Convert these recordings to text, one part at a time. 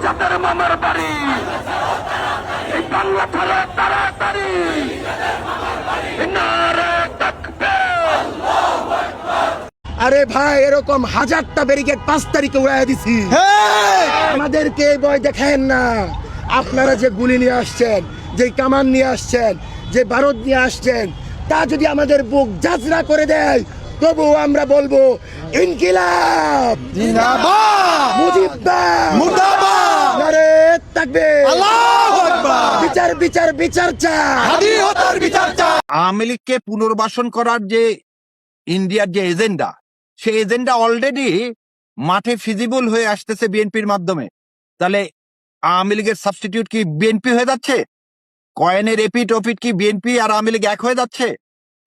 যাদের মামার বাড়ি এই বাংলা ছাড়া তাড়াতাড়ি নারে তাকবীর। আরে ভাই এরকম হাজারটা ব্যারিকেড 5 তারিখে উড়াইয়া দিছি। আমাদেরকে এই ভয় দেখেন না। আপনারা যে গুলি নিয়ে আসছেন, যে কামান নিয়ে আসছেন, যে বারুদ নিয়ে আসছেন, তা যদি আমাদের বুক ঝাঁঝরা করে দেয় তবু আমরা বলবো ইনকিলাব জিন্দাবাদ মুজিববাদ মুর্দাবাদ নারে তাকবীর আল্লাহু আকবার বিচার বিচার বিচার চাই হাদি হত্যার বিচার চাই। আওয়ামী লীগকে পুনর্বাসন করার যে ইন্ডিয়ার যে এজেন্ডা, সেই এজেন্ডা অলরেডি মাঠে ফিজিবল হয়ে আসতেছে বিএনপির মাধ্যমে। তাহলে আওয়ামী লীগের সাবস্টিটিউট কি বিএনপি হয়ে যাচ্ছে? কয়েনের এপিট ওপিট কি বিএনপি আর আওয়ামী লীগ এক হয়ে যাচ্ছে?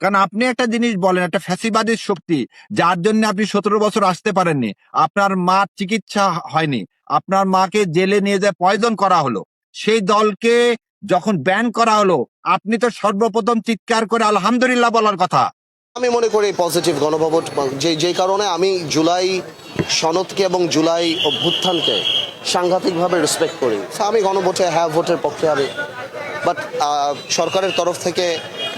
কারণ আপনি একটা জিনিস বলেন, একটা ফ্যাসিবাদী শক্তি যার জন্য আপনি 17 বছর আসতে পারেননি, আপনার মা চিকিৎসা হয়নি, আপনার মাকে জেলে নিয়ে যায় পয়জন করা হলো, সেই দলকে যখন ব্যান করা হলো আপনি তো সর্বপ্রথম চিৎকার করে আলহামদুলিল্লাহ বলার কথা। আমি মনে করি পজিটিভ গণভোট, যে কারণে আমি জুলাই সনদকে এবং জুলাই অভ্যুত্থানকে সাংঘাতিকভাবে রেসপেক্ট করি। আমি গণভোটে হ্যাঁ ভোটের পক্ষে আমি, বাট সরকারের তরফ থেকে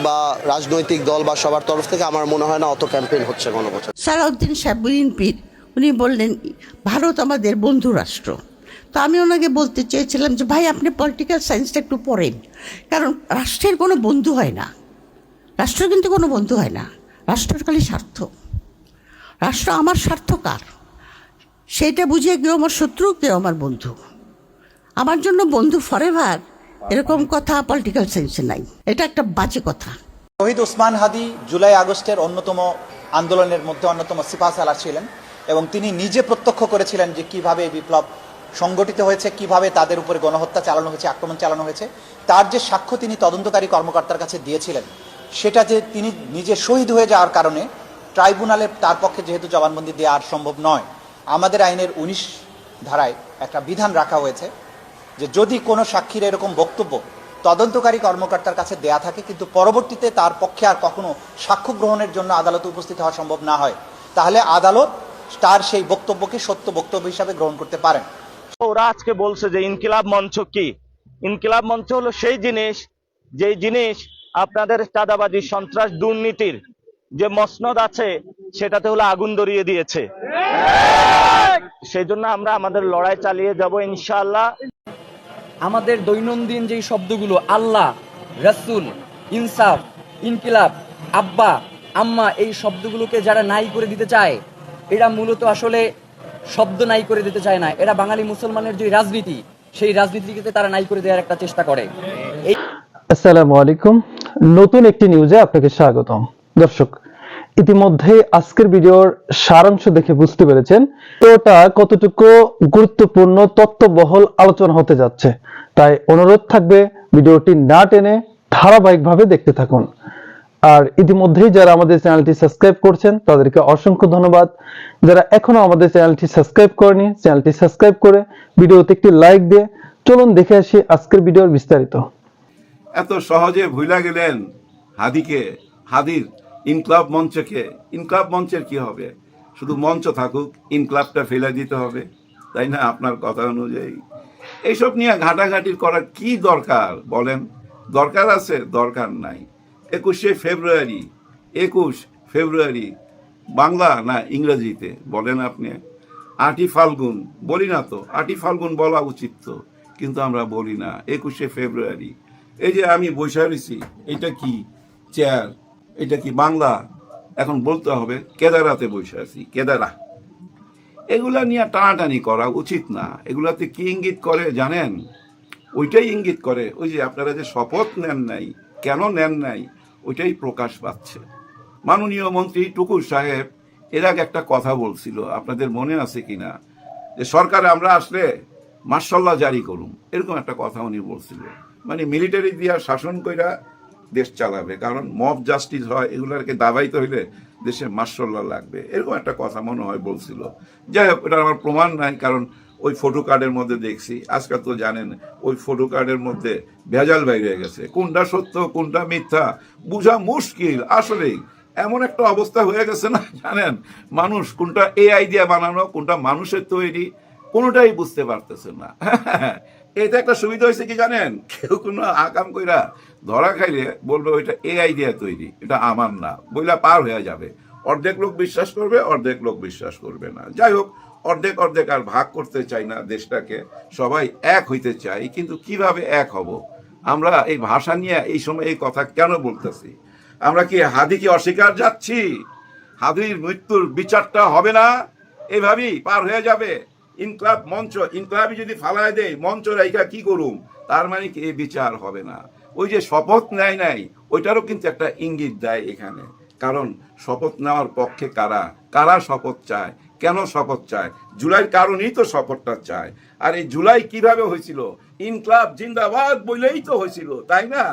বা রাজনৈতিক দল বা সবার তরফ থেকে আমার মনে হয় না অত ক্যাম্পেইন হচ্ছে গণভোটে। সালাউদ্দিন সাহেব বিএনপির উনি বললেন ভারত আমাদের বন্ধু রাষ্ট্র। তো আমি ওনাকে বলতে চেয়েছিলাম যে ভাই আপনি পলিটিক্যাল সায়েন্সটা একটু পড়েন, কারণ রাষ্ট্রের কোনো বন্ধু হয় না, রাষ্ট্র কিন্তু কোনো বন্ধু হয় না, রাষ্ট্রের খালি স্বার্থ। রাষ্ট্র আমার স্বার্থ কার সেইটা বুঝিয়ে কেউ আমার শত্রু কেউ আমার বন্ধু। আমার জন্য বন্ধু ফরএভার এরকম কথা পলিটিক্যাল সায়েন্সে নাই, এটা একটা বাজে কথা। শহীদ ওসমান হাদি জুলাই আগস্টের অন্যতম আন্দোলনের মধ্যে অন্যতম সিপাহসালার ছিলেন এবং তিনি নিজে প্রত্যক্ষ করেছিলেন যে কিভাবে এই বিপ্লব সংগঠিত হয়েছে, কিভাবে তাদের উপরে গণহত্যা চালানো হয়েছে, আক্রমণ চালানো হয়েছে। তার যে সাক্ষ্য তিনি তদন্তকারী কর্মকর্তার কাছে দিয়েছিলেন, সেটা যে তিনি নিজে শহীদ হয়ে যাওয়ার কারণে ট্রাইব্যুনালে তার পক্ষে যেহেতু জবানবন্দি দেওয়া আর সম্ভব নয়, আমাদের আইনের 19 ধারায় একটা বিধান রাখা হয়েছে যে যদি কোনো সাক্ষীর এরকম বক্তব্য তদন্তকারী কর্মকর্তার কাছে দেয়া থাকে কিন্তু পরবর্তীতে তার পক্ষে আর কখনো সাক্ষ্য গ্রহণের জন্য আদালতে উপস্থিত হওয়া সম্ভব না হয়, তাহলে আদালত তার সেই বক্তব্যকে সত্য বক্তব্য হিসাবে গ্রহণ করতে পারেন। ওরা আজকে বলছে যে ইনকিলাব মঞ্চ কি? ইনকিলাব মঞ্চ হলো সেই জিনিস, যেই জিনিস আপনাদের চাঁদাবাজি সন্ত্রাস দুর্নীতির যে মসনদ আছে সেটাতে হলো আগুন ধরিয়ে দিয়েছে। সেই জন্য আমরা আমাদের লড়াই চালিয়ে যাব ইনশাআল্লাহ। আমাদের দৈনন্দিন যেই শব্দগুলো আল্লাহ, রাসূল, ইনসাফ, ইনকিলাব, আব্বা, আম্মা, এই শব্দগুলোকে যারা নাই করে দিতে চায়, এরা মূলত আসলে শব্দ নাই করে দিতে চায় না, এরা বাঙালি মুসলমানের যে রাজনীতি, সেই রাজনীতিকে তারা নাই করে দেওয়ার একটা চেষ্টা করে। আসসালামু আলাইকুম, নতুন একটি নিউজে আপনাকে স্বাগতম। দর্শক, ইতিমধ্যে আজকের ভিডিওর সারাংশ দেখে বুঝতে পেরেছেন ওটা কতটুকু গুরুত্বপূর্ণ তথ্যবহুল আলোচনা হতে যাচ্ছে। তাই অনুরোধ থাকবে ভিডিওটি না টেনে ধারাবাহিকভাবে দেখতে থাকুন। আর ইতিমধ্যেই যারা আমাদের চ্যানেলটি সাবস্ক্রাইব করছেন তাদেরকে অসংখ্য ধন্যবাদ। যারা এখনো আমাদের চ্যানেলটি সাবস্ক্রাইব করেনি, চ্যানেলটি সাবস্ক্রাইব করে ভিডিওতে একটি লাইক দিয়ে চলুন দেখে আসি আজকের ভিডিওর বিস্তারিত। এত সহজে ভুলা গেলেন হাদিকে, হাদির ইনকলাব মঞ্চকে। ইনকলাব মঞ্চের কি হবে? শুধু মঞ্চ থাকুক, ইনকলাবটা ফেলে দিতে হবে, তাই না? আপনার কথা অনুযায়ী এইসব নিয়ে ঘাটাঘাটির করার কি দরকার বলেন? দরকার আছে? দরকার নাই। 21 ফেব্রুয়ারি বাংলা না ইংরেজিতে বলেন আপনি? 8ই ফাল্গুন বলি না তো? 8ই ফাল্গুন বলা উচিত তো, কিন্তু আমরা বলি না। 21 ফেব্রুয়ারি। এই যে আমি বসে রয়েছি, এটা কি চেয়ার? এটা কি বাংলা? এখন বলতে হবে কেদারাতে বসে আছি, কেদারা। এগুলা নিয়ে টানাটানি করা উচিত না। এগুলাতে কি ইঙ্গিত করে জানেন? ওইটাই ইঙ্গিত করে, ওই যে আপনারা যে শপথ নেন নাই, কেন নেন নাই, ওইটাই প্রকাশ পাচ্ছে। মাননীয় মন্ত্রী টুকুর সাহেব এর আগে একটা কথা বলছিল, আপনাদের মনে আছে কিনা, যে সরকারে আমরা আসলে মার্শাল্লাহ জারি করুন, এরকম একটা কথা উনি বলছিল। মানে মিলিটারি দিয়া শাসন কইরা দেশ চালাবে, কারণ মব জাস্টিস হয়, এগুলাকে দাবাইতে হইলে দেশে মার্শাল্লাহ লাগবে, এরকম একটা কথা মনে হয় বলছিল। যাই হোক, এটা আমার প্রমাণ নাই, কারণ ওই ফটো কার্ডের মধ্যে দেখছি। আজকাল তো জানেন ওই ফটো কার্ডের মধ্যে ভেজাল বাইরে গেছে, কোনটা সত্য কোনটা মিথ্যা বোঝা মুশকিল। আসলেই এমন একটা অবস্থা হয়ে গেছে না, জানেন, মানুষ কোনটা এআই দিয়ে বানানো, কোনটা মানুষের তৈরি, কোনোটাই বুঝতে পারতেছেন না। এতে একটা সুবিধা হয়েছে কি জানেন, কেউ কোনো আকাম কইরা ধরা খাইলে বলবে ওইটা এআই দিয়ে তৈরি, এটা আমার না, বইলা পার হয়ে যাবে। অর্ধেক লোক বিশ্বাস করবে, অর্ধেক লোক বিশ্বাস করবে না। যাই হোক, অর্ধেক অর্ধেক আর ভাগ করতে চাই না দেশটাকে, সবাই এক হইতে চাই। কিন্তু কিভাবে এক হব? আমরা এই ভাষা নিয়ে এই সময় এই কথা কেন বলতেছি? আমরা কি হাদিকে অস্বীকার যাচ্ছি? হাদির মৃত্যুর বিচারটা হবে না, এভাবেই পার হয়ে যাবে। ইনকলাব মঞ্চ, ইনকলাবই যদি ফালায় দেয় মঞ্চ রাইকা কি করুম, তার মানে কি এই বিচার হবে না? ওই যে শপথ নেয় নাই, ওইটারও কিন্তু একটা ইঙ্গিত দেয় এখানে। কারণ শপথ নেওয়ার পক্ষে কারা কারা শপথ চায়, কেন শপথ চায়? জুলাইয়ের কারণেই তো শপথটা চায়। আর এই জুলাই কিভাবে হয়েছিল? ইনকলাব জিন্দাবাদ বলেই তো হয়েছিল, তাই না?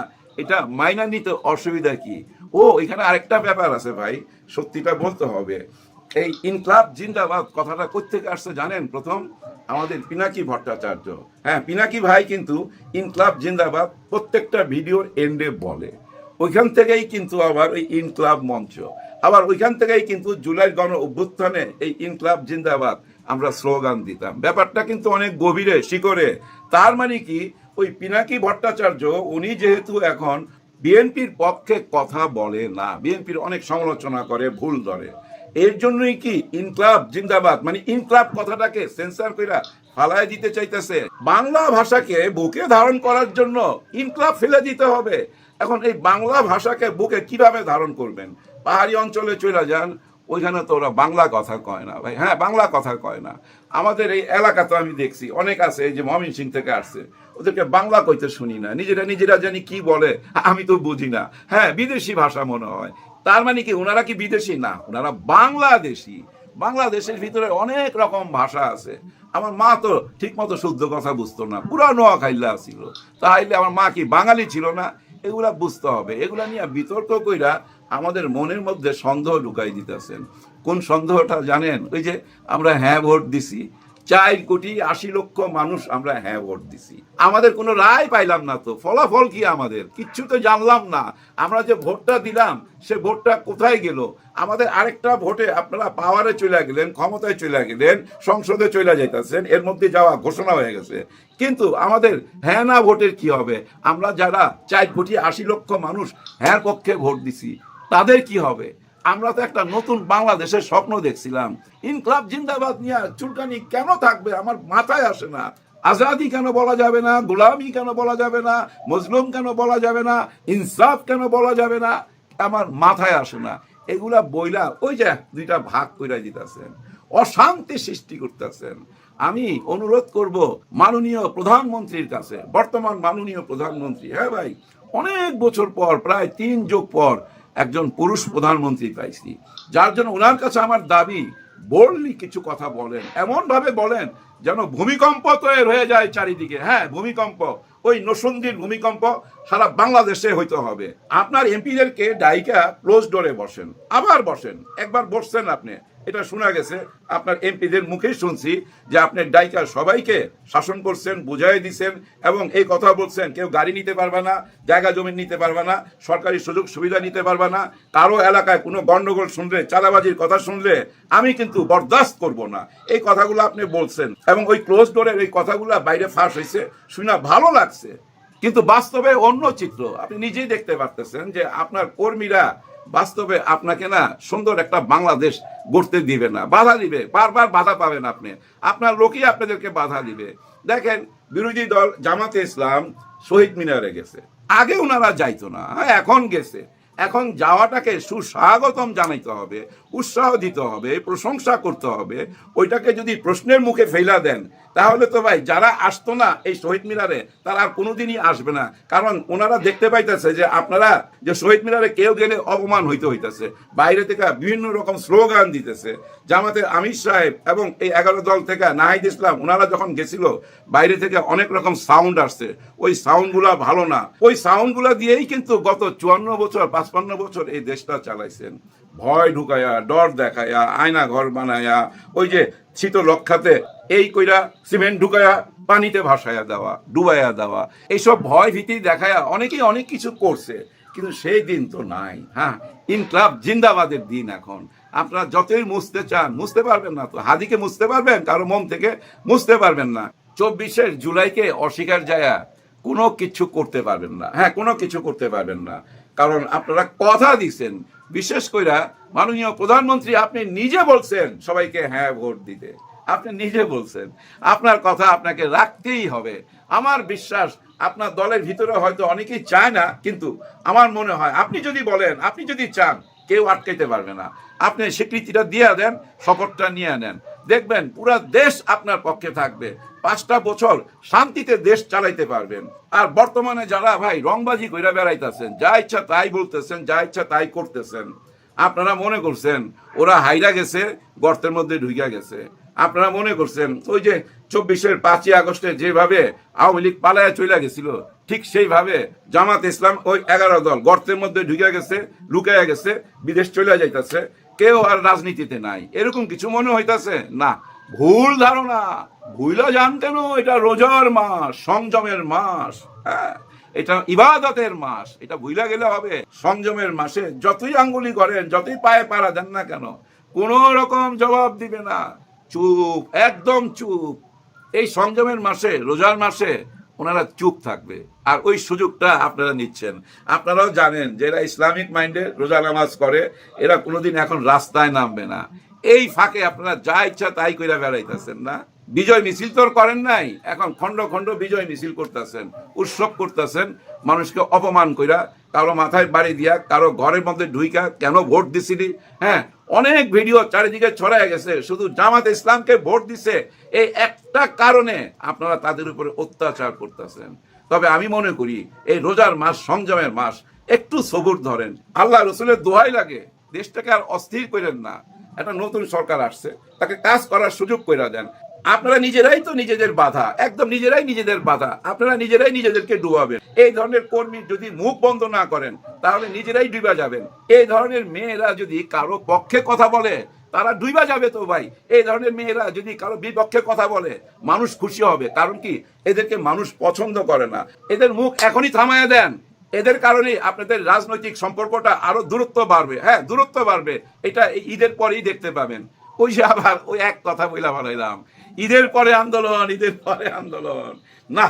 এটা মাইনা নিতে অসুবিধা কি? ও এখানে আরেকটা ব্যাপার আছে ভাই, সত্যিটা বলতে হবে। এই ইনকলাব জিন্দাবাদ কথাটা কোত্থেকে আসছে জানেন? প্রথম আমাদের পিনাকি ভট্টাচার্য, হ্যাঁ পিনাকি ভাই কিন্তু ইনকলাব জিন্দাবাদ প্রত্যেকটা ভিডিওর এন্ডে বলে। ওইখান থেকেই কিন্তু আবার ওই ইনকলাব মঞ্চ, আবার ওইখান থেকেই কিন্তু জুলাই গণ অভ্যুত্থানে এই ইনকলাব জিন্দাবাদ আমরা স্লোগান দিতাম। ব্যাপারটা কিন্তু অনেক গভীরে শিকড়ে। তার মানে কি, ওই পিনাকি ভট্টাচার্য উনি যেহেতু এখন বিএনপির পক্ষে কথা বলে না, বিএনপির অনেক সমালোচনা করে, ভুল ধরে, এর জন্যই কি ইনকলাব জিন্দাবাদ মানে ইনকলাব কথাটাকে সেন্সর কইরা ফালায় দিতে চাইতেছে। বাংলা ভাষাকে বুকে ধারণ করার জন্য ইনকলাব ফেলে দিতে হবে। এখন এই বাংলা ভাষাকে বুকে কিভাবে ধারণ করবেন? পাহাড়ি অঞ্চলে চলে যান, ওইখানে তো ওরা বাংলা কথা কয় না ভাই, হ্যাঁ বাংলা কথা কয় না। আমাদের এই এলাকাতে আমি দেখছি অনেক আছে, এই যে ময়মনসিংহ থেকে আসছে, ওদেরকে বাংলা কইতে শুনি না, নিজেরা জানি কি বলে, আমি তো বুঝি না। হ্যাঁ বিদেশি ভাষা মনে হয়। তার মানে কি ওনারা কি বিদেশি? না, ওনারা বাংলাদেশি। বাংলাদেশের ভিতরে অনেক রকম ভাষা আছে। আমার মা তো ঠিক মতো শুদ্ধ কথা বুঝতো না, পুরা নোয়াখাইলা ছিল, তাইলে আমার মা কি বাঙালি ছিল না? এগুলা বুঝতে হবে। এগুলা নিয়ে বিতর্ক কইরা আমাদের মনের মধ্যে সন্দেহ ঢুকাই দিতেছেন। কোন সন্দেহটা জানেন? ওই যে আমরা হ্যাঁ ভোট দিছি, 4,80,00,000 মানুষ আমরা হ্যাঁ ভোট দিছি, আমাদের কোনো রায় পাইলাম না, তো ফলাফল কি আমাদের কিচ্ছু তো জানলাম না। আমরা যে ভোটটা দিলাম সে ভোটটা কোথায় গেল? আমাদের আরেকটা ভোটে আপনারা পাওয়ারে চলে গেলেন, ক্ষমতায় চলে গেলেন, সংসদে চলে যাইতেছেন, এর মধ্যে যাওয়া ঘোষণা হয়ে গেছে। কিন্তু আমাদের হ্যাঁ না ভোটের কি হবে? আমরা যারা 4,80,00,000 মানুষ হ্যাঁ পক্ষে ভোট দিছি তাদের কি হবে? আমরা তো একটা নতুন বাংলাদেশের স্বপ্ন দেখছিলাম। ইনকলাব জিন্দাবাদ নিয়ে চুলকানি কেন থাকবে আমার মাথায় আসে না। আজাদি কেন বলা যাবে না? গোলামি কেন বলা যাবে না? মজলুম কেন বলা যাবে না? ইনসাফ কেন বলা যাবে না? আমার মাথায় আসে না। এগুলা বইলা ওই যে দুইটা ভাগ কইরা দিতেছেন, অশান্তি সৃষ্টি করতেছেন। আমি অনুরোধ করব মাননীয় প্রধানমন্ত্রীর কাছে, বর্তমান মাননীয় প্রধানমন্ত্রী, হ্যাঁ ভাই অনেক বছর পর, প্রায় 3 যুগ পর একজন পুরুষ প্রধানমন্ত্রী পাইছি, যার জন্য ওনার কাছে আমার দাবি বললি কিছু কথা বলেন, এমন ভাবে বলেন যেন ভূমিকম্প তৈরি হয়ে যায় চারিদিকে। হ্যাঁ ভূমিকম্প, ওই নরসিংদীর ভূমিকম্প সারা বাংলাদেশে হইতে হবে। আপনার এমপিদেরকে ডাইকা ক্লোজ ডোরে বসেন, আবার বসেন, একবার বসছেন আপনি, এটা শোনা গেছে, আপনার এমপিদের মুখেই শুনছি যে আপনি ডাইকা সবাইকে শাসন করছেন, বুঝাই দিচ্ছেন এবং এই কথা বলছেন কেউ গাড়ি নিতে পারবে না, জায়গা জমি নিতে পারবে না, সরকারি সুযোগ সুবিধা নিতে পারবে না, কারো এলাকায় কোনো গন্ডগোল শুনলে, চাঁদাবাজির কথা শুনলে আমি কিন্তু বরদাস্ত করব না, এই কথাগুলো আপনি বলছেন। এবং ওই ক্লোজ ডোরের এই কথাগুলো বাইরে ফাঁস হয়েছে, শুনে ভালো লাগছে। কিন্তু বাস্তবে অন্য চিত্র আপনি নিজেই দেখতে পারতেছেন যে আপনার কর্মীরা বাস্তবে আপনাকে না সুন্দর একটা বাংলাদেশ গড়তে দিবে না, বাধা দিবে, বারবার বাধা পাবেন আপনি, আপনার লোকই আপনাদেরকে বাধা দিবে। দেখেন বিরোধী দল জামাতে ইসলাম শহীদ মিনারে গেছে, আগে ওনারা যাইতো না, এখন গেছে। এখন যাওয়াটাকে সুস্বাগতম জানাইতে হবে, উৎসাহ দিতে হবে, প্রশংসা করতে হবে। ওইটাকে যদি প্রশ্নের মুখে ফেলা দেন তাহলে তো ভাই যারা আসতো না এই শহীদ মিনারে তারা আর কোনোদিনই আসবে না। কারণ ওনারা দেখতে পাইতেছে যে আপনারা যে শহীদ মিনারে কেউ গেলে অপমান হইতেছে, বাইরে থেকে বিভিন্ন রকম স্লোগান দিতেছে। জামাতের আমির সাহেব এবং এই 11 দল থেকে নাহিদ ইসলাম ওনারা যখন গেছিল বাইরে থেকে অনেক রকম সাউন্ড আসছে, ওই সাউন্ডগুলা ভালো না। ওই সাউন্ডগুলা দিয়েই কিন্তু গত 54 বছর 55 বছর এই দেশটা চালাইছেন, ভয় ঢুকায়া, ডর দেখায়া, আয়না ঘর বানায়া, ওই যে শীত লক্ষাতে এই কইরা সিমেন্ট ঢুকায়া পানিতে ভাসায়া দেওয়া, ডুবাইয়া দেওয়া, এইসব ভয় ভীতি দেখায়া অনেকেই অনেক কিছু করছে। কিন্তু সেই দিন তো নাই। হ্যাঁ ইনকলাব জিন্দাবাদের দিন এখন। আপনারা যতই মুছতে চান মুছতে পারবেন না। তো হাদিকে মুছতে পারবেন, কারো মন থেকে মুছতে পারবেন না। 24 জুলাইকে অস্বীকার যায়া কোনো কিছু করতে পারবেন না। হ্যাঁ, কোনো কিছু করতে পারবেন না, কারণ আপনারা কথা দিচ্ছেন। বিশেষ করে মাননীয় প্রধানমন্ত্রী আপনি নিজে বলছেন সবাইকে হ্যাঁ ভোট দিতে, আপনি নিজে বলছেন, আপনার কথা আপনাকে রাখতেই হবে। আমার বিশ্বাস আপনার দলের ভিতরে হয়তো অনেকেই চায় না, কিন্তু আমার মনে হয় আপনি যদি বলেন, আপনি যদি চান, কেউ আটকাইতে পারবে না। আপনি স্বীকৃতিটা দিয়ে দেন, শপথটা নিয়ে নেন, দেখবেন পুরা দেশ আপনার পক্ষে থাকবে। 5টা বছর শান্তিতে দেশ চালাইতে পারবেন। আর বর্তমানে যারা ভাই রংবাজি কইরা বেড়াইতেছেন, যা ইচ্ছা তাই বলতেছেন, যা ইচ্ছা তাই করতেছেন, আপনারা মনে করছেন ওরা হাইরা গেছে, গর্তের মধ্যে ঢুকিয়া গেছে। আপনারা মনে করছেন ওই যে 5ই আগস্টে যেভাবে আওয়ামী লীগ পালায়া চলে গেছিল, ঠিক সেইভাবে জামাত ইসলাম ওই 11 দল গর্তের মধ্যে ঢুকিয়া গেছে, লুকাইয়া গেছে, বিদেশ চলে যাইতেছে, কেউ আর রাজনীতিতে নাই, এরকম কিছু মনে হইতাছে না। ভুল ধারণা, ভুলা যান কেন? এটা রোজার মাস, সংযমের মাস, হ্যাঁ, এটা ইবাদতের মাস, এটা ভুলা গেলে হবে? সংযমের মাসে যতই আঙ্গুলি করেন, যতই পায়ে পাড়া দেন না কেন, কোন রকম জবাব দিবে না, চুপ, একদম চুপ। এই সংযমের মাসে, রোজার মাসে ওনারা চুপ থাকবে, আর ওই সুযোগটা আপনারা নিচ্ছেন। আপনারাও জানেন যে এরা ইসলামিক মাইন্ডে রোজা নামাজ করে, এরা কোনোদিন এখন রাস্তায় নামবে না। এই ফাঁকে আপনারা যা ইচ্ছা তাই কইরা বেড়াইতেছেন না। বিজয় মিছিল তো করেন নাই, এখন খন্ড খন্ড বিজয় মিছিল করতেছেন, উৎসব করতেছেন, মানুষকে অপমান কইরা, কারো মাথায় বাড়ি দিয়া, কারো ঘরের মধ্যে ঢুইকা কেন ভোট দিছিলি। হ্যাঁ, অনেক ভিডিও চারিদিকে ছড়ায় গেছে, শুধু জামাত ইসলামকে ভোট দিছে এই একটা কারণে আপনারা তাদের উপরে অত্যাচার করতেছেন। তবে আমি মনে করি এই রোজার মাস, সংযমের মাস, একটু সবুর ধরেন। আল্লাহ রসুলের দোহাই লাগে, দেশটাকে আর অস্থির করেন না। একটা নতুন সরকার আসছে, তাকে কাজ করার সুযোগ করে দেন। আপনারা নিজেরাই তো নিজেদের বাধা, একদম নিজেরাই নিজেদের বাধা, আপনারা নিজেরাই নিজেদেরকে ডুবাবেন। এই ধরনের কর্মী যদি মুখ বন্ধ না করেন, তাহলে নিজেরাই ডুবা যাবেন। এই ধরনের মেয়েরা যদি কারো পক্ষে কথা বলে, তারা ডুবা যাবে তো ভাই। এই ধরনের মেয়েরা যদি কারো বিপক্ষে কথা বলে, মানুষ খুশি হবে। কারণ কি, এদেরকে মানুষ পছন্দ করে না। এদের মুখ এখনই থামায়া দেন, এদের কারণে আপনাদের রাজনৈতিক সম্পর্কটা আরো দূরত্ব বাড়বে। হ্যাঁ, দূরত্ব বাড়বে, এটা ঈদের পরেই দেখতে পাবেন। ওই যে আবার ওই এক কথা বইলা বানাইলাম, ঈদের পরে আন্দোলন, ঈদের পরে আন্দোলন, না,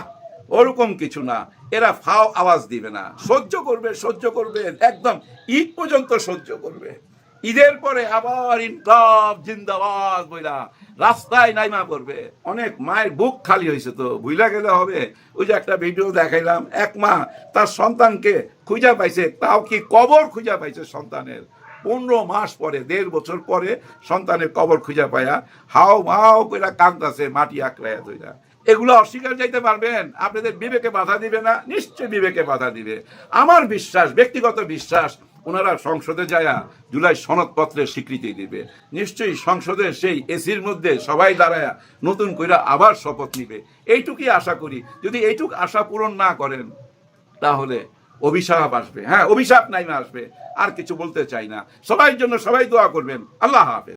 ওরকম কিছু না। এরা ফাও আওয়াজ দিবে না, সহ্য করবে, সহ্য করবে, একদম ঈদ পর্যন্ত সহ্য করবে। ঈদের পরে আবার ইনকলাব জিন্দাবাদ বইলা রাস্তায় নাইমা পড়বে। অনেক মায়ের বুক খালি হয়েছে, তো ভুইলা গেলে হবে? ওই যে একটা ভিডিও দেখাইলাম, এক মা তার সন্তানকে খুঁজা পাইছে, তাও কি কবর খুঁজা পাইছে সন্তানের। 15 মাস পরে, 1.5 বছর পরে সন্তানের কবর খুঁজা পায়া হাও মাও কইরা কাঁদতাছে, মাটি আঁকড়াইয়া ধইরা। এগুলো অস্বীকার যাইতে পারবেন? আপনাদের বিবেকে বাধা দিবে না? নিশ্চয়ই বিবেকে বাধা দিবে। আমার বিশ্বাস, ব্যক্তিগত বিশ্বাস, ওনারা সংসদে যায়া জুলাই সনদপত্রের স্বীকৃতি দিবে। নিশ্চয়ই সংসদে সেই এসির মধ্যে সবাই দাঁড়ায়া নতুন কইরা আবার শপথ নিবে, এইটুকুই আশা করি। যদি এইটুক আশা পূরণ না করেন, তাহলে অভিশাপ আসবে। হ্যাঁ, অভিশাপ নাইমা আসবে। আর কিছু বলতে চাই না। সবাই জন্য সবাই দোয়া করবেন। আল্লাহ হাফেজ।